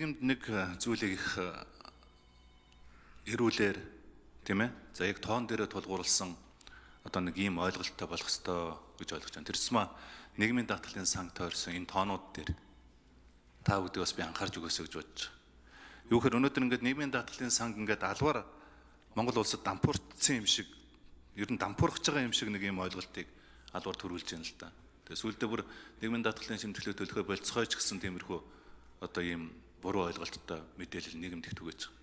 Нэг зүйлийг их эрүүлэр тийм ээ. За яг тоон дээрээ тулгуурласан одоо нэг ийм ойлголттой болох ёстой гэж ойлгож байна. Тэр тусмаа нийгмийн даатгалын сан тойрсон энэ тоонууд дээр та бүдгийг бас би анхаарч өгөөсэй гэж бодож байна. Юу гэхээр өнөөдөр ингээд нийгмийн даатгалын сан ингээд албаар Монгол улсад дампуурдсан юм шиг, ер нь дампуурхаж байгаа юм шиг нэг ийм ойлголтыг албаар төрүүлж байна л да. Тэгээ сүүлдээ бүр нийгмийн даатгалын шимтгэлээ төлөхөөр болцгой ч гэсэн тиймэрхүү одоо ийм буруу ойлголттой мэдээлэл нийгэмд их түгэж байгаа.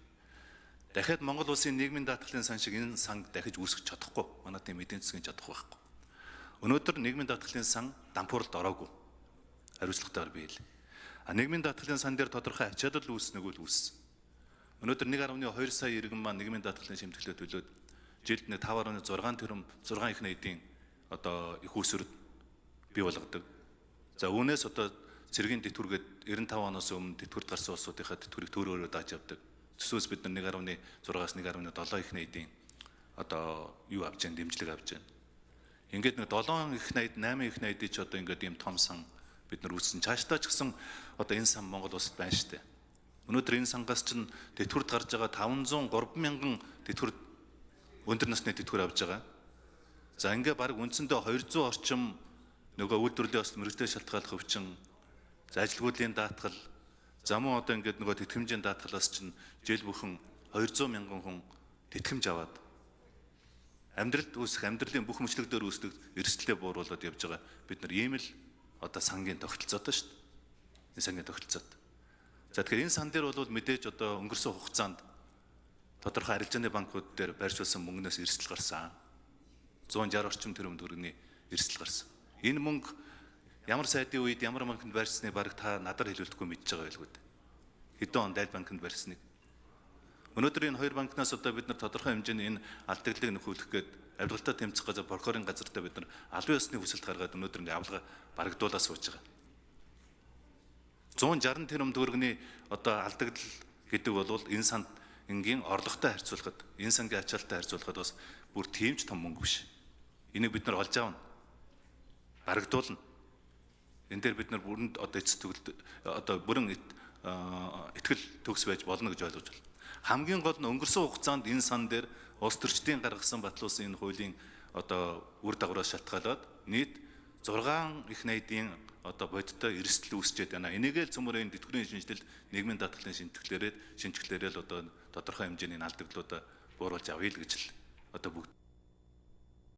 Дахиад Монгол улсын нийгмийн даатгалын сан шиг энэ сан дахиж үүсгэж чадахгүй. Манай тийм эдийн засгийн чадахгүй байхгүй. Өнөөдөр нийгмийн даатгалын сан дампууралд ороогүй. Хариуцлагатайгаар бий л. Нийгмийн даатгалын сан дээр тодорхой ачаалал үүснэг үл үүссэн. Өнөөдөр 1.2 сая иргэн маань нийгмийн даатгалын шимтгэлээ төлөөд жилд 5.6 тэрбум 6 их найдын одоо их усүрд бий болгодог. За үүнээс одоо цэргийн тэтгэвргээд 95 оноос өмнө тэтгэврт гарсан улсуудынхаа тэтгэврийг төөрөөрөө дааж явдаг. Төсөөс бид нар 1.6-аас 1.7 их найдын одоо юу авч जैन дэмжлэг авч जैन. Ингээд нэг 7 их найд 8 их найдыг ч одоо ингээд ийм том сан бид нар үүссэн. Цаашдаа ч гэсэн одоо энэ сан Монгол улсад байна штэ. Өнөөдөр энэ сангаас чинь тэтгэврт гарч байгаа 503 мянган тэтгэврт өндөр насны тэтгэвэр авж байгаа. За ингээ баг үндсэндээ 200 орчим нөгөө үйлдвэрлэлийн бас мэрэгжлийн шалтгааллах өвчин, за ажилгүйдлийн даатгал, за мөн одоо ингээд нөгөө тэтгэмжийн даатгалаас чинь жил бүхэн 200 мянган хүн тэтгэмж аваад амьдралд үүсэх амьдралын бүх мөчлөг дээр үүсдэг эрсдлээ бууруулад явж байгаа. Бид нар ийм л одоо сангийн тогтолцоотой шүү дээ. Энэ сангийн тогтолцоод. За тэгэхээр энэ сан дээр бол мэдээж одоо өнгөрсөн хугацаанд тодорхой арилжааны банкуд дээр байршуулсан мөнгнөөс эрсдэл гарсан. 160 орчим тэрбум төгрөгийн эрсдэл гарсан. Энэ мөнгө ямар сайдын үед ямар банкнд байршсныг баг та надаар хэлүүлэхгүй мэдж байгаа байлгүй дээ. Хэдэн онд айл банкнд байрсныг. Өнөөдөр энэ хоёр банкнаас одоо бид нар тодорхой хэмжээний энэ алдагдлыг нөхөөлөх гээд авилгалтаа тэмцэх газар прокурорын газартаа бид нар албан ёсны хүсэлт гаргаад өнөөдөр ингээ авилга барагдуулаад сууж байгаа. 160 тэрбум төгрөгийн одоо алдагдал гэдэг бол энэ санд энгийн орлоготой харьцуулахад, энэ сангийн ачаалттай харьцуулахад бас бүр тийм ч том мөнгө биш. Энийг бид нар олж аавна. Барагдуулна. Энэ дээр бид нар бүрэн одоо эцэстгэлд одоо бүрэн итгэл төгс байж болно гэж ойлгож байна. Хамгийн гол нь өнгөрсөн хугацаанд энэ сан дээр улс төрчдийн гаргасан батлуулсан энэ хуулийн одоо үр дагавраас шалтгаалаад нийт 6 их найдын одоо бодиттой эрсдэл үүсчихэд байна. Энийгээ л цөмөрийн тэтгэврийн шинжилэл нийгмийн даатгалын шинжилгэлээрээ л одоо тодорхой хэмжээний алдагдлуудаа бууруулж авъя л гэж л одоо бүгд